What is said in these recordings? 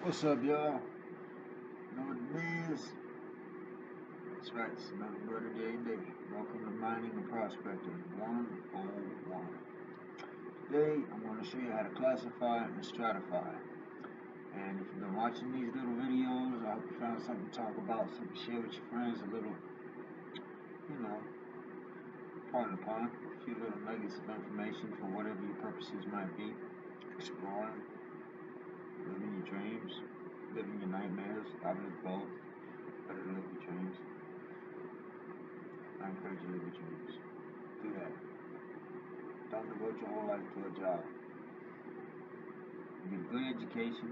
What's up, y'all? Know what it is? That's right, it's another Brother Day. Welcome to Mining and Prospecting 101. Today, I'm going to show you how to classify and stratify. And if you've been watching these little videos, I hope you found something to talk about, something to share with your friends, a little, you know, pardon the pun, a few little nuggets of information for whatever your purposes might be. Exploring, living your dreams, living your nightmares, probably both. Better to live your dreams. I encourage you to live your dreams. Do that. Don't devote your whole life to a job. Get a good education.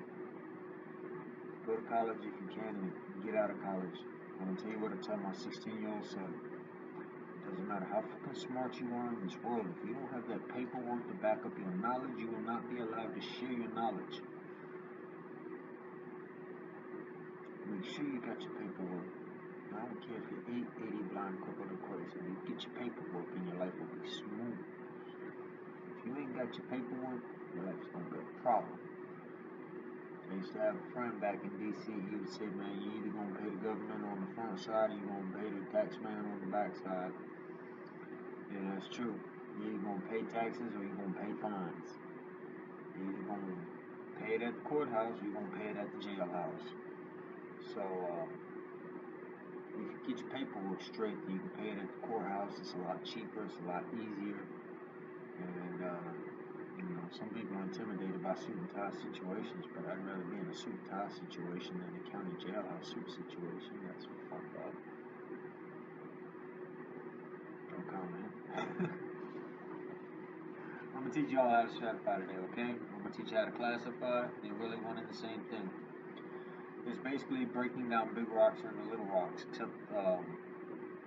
Go to college if you can and get out of college. I'm going to tell you what I tell my 16-year-old son. It doesn't matter how fucking smart you are in this world. If you don't have that paperwork to back up your knowledge, you will not be allowed to share your knowledge. Make sure you got your paperwork. I don't care if you're 80 blind, crippled, or crazy. You get your paperwork and your life will be smooth. If you ain't got your paperwork, your life's gonna be a problem. I used to have a friend back in DC. He would say, man, you either gonna pay the government on the front side or you gonna pay the tax man on the back side. And that's true. You either gonna pay taxes or you gonna pay fines. You either gonna pay it at the courthouse or you gonna pay it at the jailhouse. So if you get your paperwork straight, you can pay it at the courthouse. It's a lot cheaper. It's a lot easier. And some people are intimidated by suit and tie situations, but I'd rather be in a suit and tie situation than a county jailhouse suit situation. That's fucked up. No comment. I'm gonna teach y'all how to stratify today, okay? I'm gonna teach you how to classify. They're really one and the same thing. It's basically breaking down big rocks into little rocks, except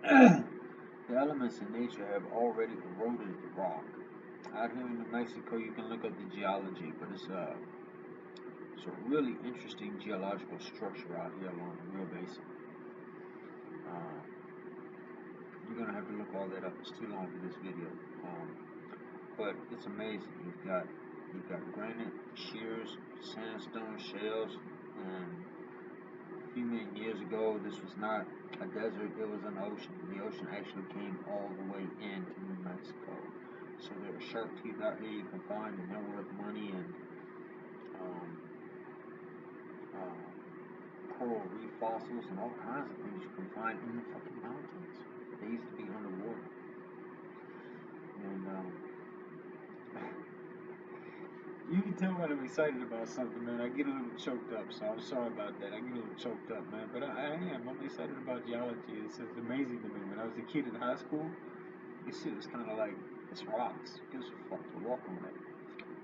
the elements in nature have already eroded the rock. Out here in New Mexico, you can look at the geology, but it's a really interesting geological structure out here along the Rio Basin. You're gonna have to look all that up. It's too long for this video, but it's amazing. You've got granite, shears, sandstone, shales, and a few million years ago, this was not a desert, it was an ocean. The ocean actually came all the way into New Mexico. So there are shark teeth out here you can find, and they're worth money, and coral reef fossils, and all kinds of things you can find in the fucking mountains. They used to be underwater. And you can tell when I'm excited about something, man. I get a little choked up, so I'm sorry about that. I get a little choked up, man. But I am. I'm excited about geology. It's amazing to me. When I was a kid in high school, this shit was kind of like, it's rocks. It gives a fuck to walk on it.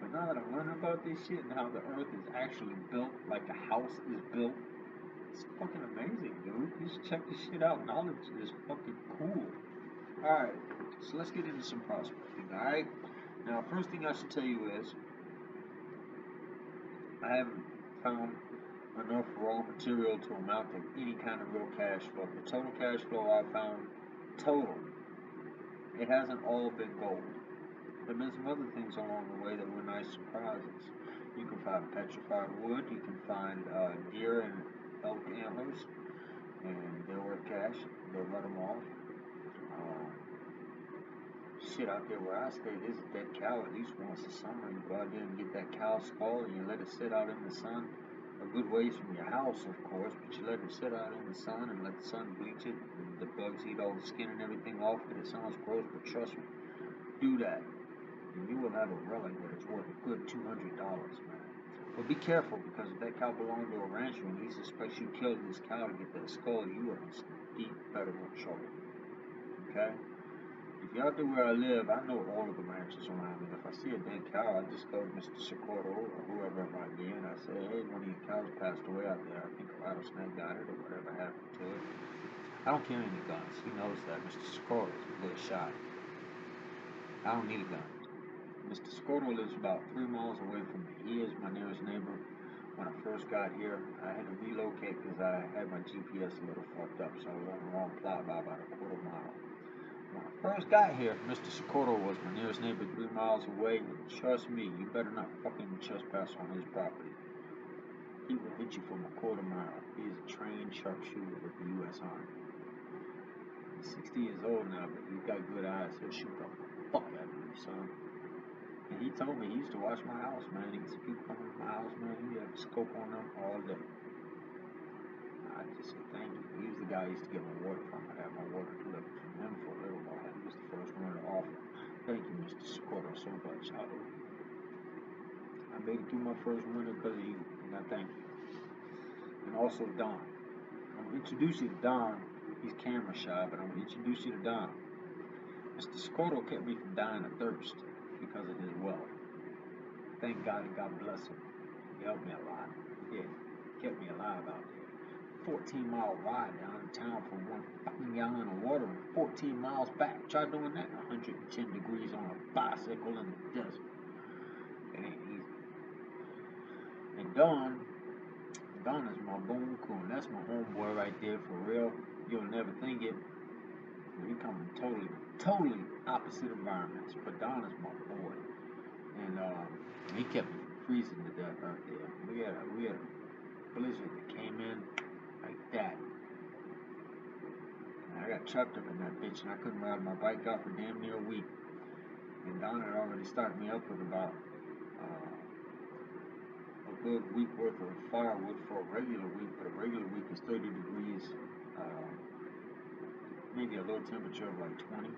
But now that I'm learning about this shit and how the earth is actually built, like a house is built, it's fucking amazing, dude. You should check this shit out. Knowledge is fucking cool. Alright, so let's get into some prospecting, alright? Now, first thing I should tell you is, I haven't found enough raw material to amount to any kind of real cash flow. The total cash flow I found, it hasn't all been gold. There have been some other things along the way that were nice surprises. You can find petrified wood, you can find deer and elk antlers, and they're worth cash. They'll let them off. Shit, out there where I stay, there's a dead cow at least once a summer. You go out there and get that cow skull and you let it sit out in the sun. A good ways from your house, of course, but you let it sit out in the sun and let the sun bleach it. And the bugs eat all the skin and everything off it. It sounds gross, but trust me, do that. And you will have a relic that is worth a good $200, man. But be careful, because if that cow belonged to a rancher and he suspects you killed his cow to get that skull, you are in some deep federal trouble. Okay? If you're out there where I live, I know all of the ranchers around me. If I see a dead cow, I just go to Mr. Socorro or whoever it might be, and I say, hey, one of your cows passed away out there. I think a rattlesnake got it or whatever happened to it. I don't carry any guns. He knows that. Mr. Socorro is a good shot. I don't need a gun. Mr. Socorro lives about 3 miles away from me. He is my nearest neighbor. When I first got here, I had to relocate because I had my GPS a little fucked up, so I was on the wrong plot by about a quarter mile. When I first got here, Mr. Socorro was my nearest neighbor 3 miles away, and trust me, you better not fucking trespass on his property. he will hit you from a quarter mile. He is a trained sharpshooter with the U.S. Army. He's 60 years old now, but he's got good eyes. He'll shoot the fuck out of you, son. And he told me he used to watch my house, man. He used to people coming to my house, man. He had a scope on them all day. I just said thank you. He was the guy I used to get my water from. I had my water delivered from him for a little while. He was the first one to offer. Thank you, Mr. Socorro, so much. I made it through my first winter because of you, and I thank you. And also Don. I'm going to introduce you to Don. He's camera shy, but I'm going to introduce you to Don. Mr. Socorro kept me from dying of thirst because of his wealth. Thank God and God bless him. He helped me a lot. He did. He kept me alive out there. 14-mile ride down to town for one fucking gallon of water and 14 miles back. Try doing that 110 degrees on a bicycle in the desert. It ain't easy. And Don is my boom coon. That's my homeboy right there for real. You'll never think it. We come from totally opposite environments. But Don is my boy. And he kept me from freezing to death out there. We had a blizzard that came in like that. And I got trapped up in that bitch and I couldn't ride my bike out for damn near a week. And Don had already started me up with about a good week worth of firewood for a regular week, but a regular week is 30 degrees, maybe a low temperature of like 20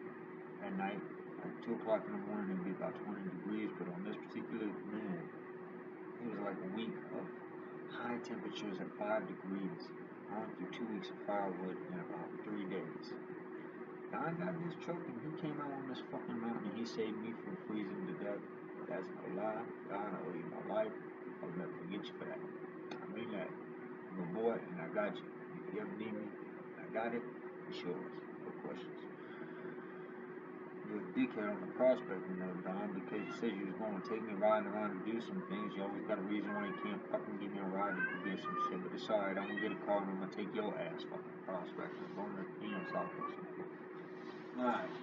at night. At 2 o'clock in the morning, it'd be about 20 degrees, but on this particular, man, it was like a week of high temperatures at 5 degrees. I went through 2 weeks of firewood in about 3 days. Don got in his truck and he came out on this fucking mountain and he saved me from freezing to death. That's no lie. Don, I owe you my life. I'll never forget you for that. I mean that. I'm a boy and I got you. If you ever need me, I got it. It's yours. No questions. You're a dickhead on the prospect, you know, Don, because you said you was going to take me riding around and do some things. You always got a reason why you can't fucking give me a ride to go get some shit. But it's alright. I'm going to get a car and I'm going to take your ass fucking prospect. I'm going to South or something. Alright.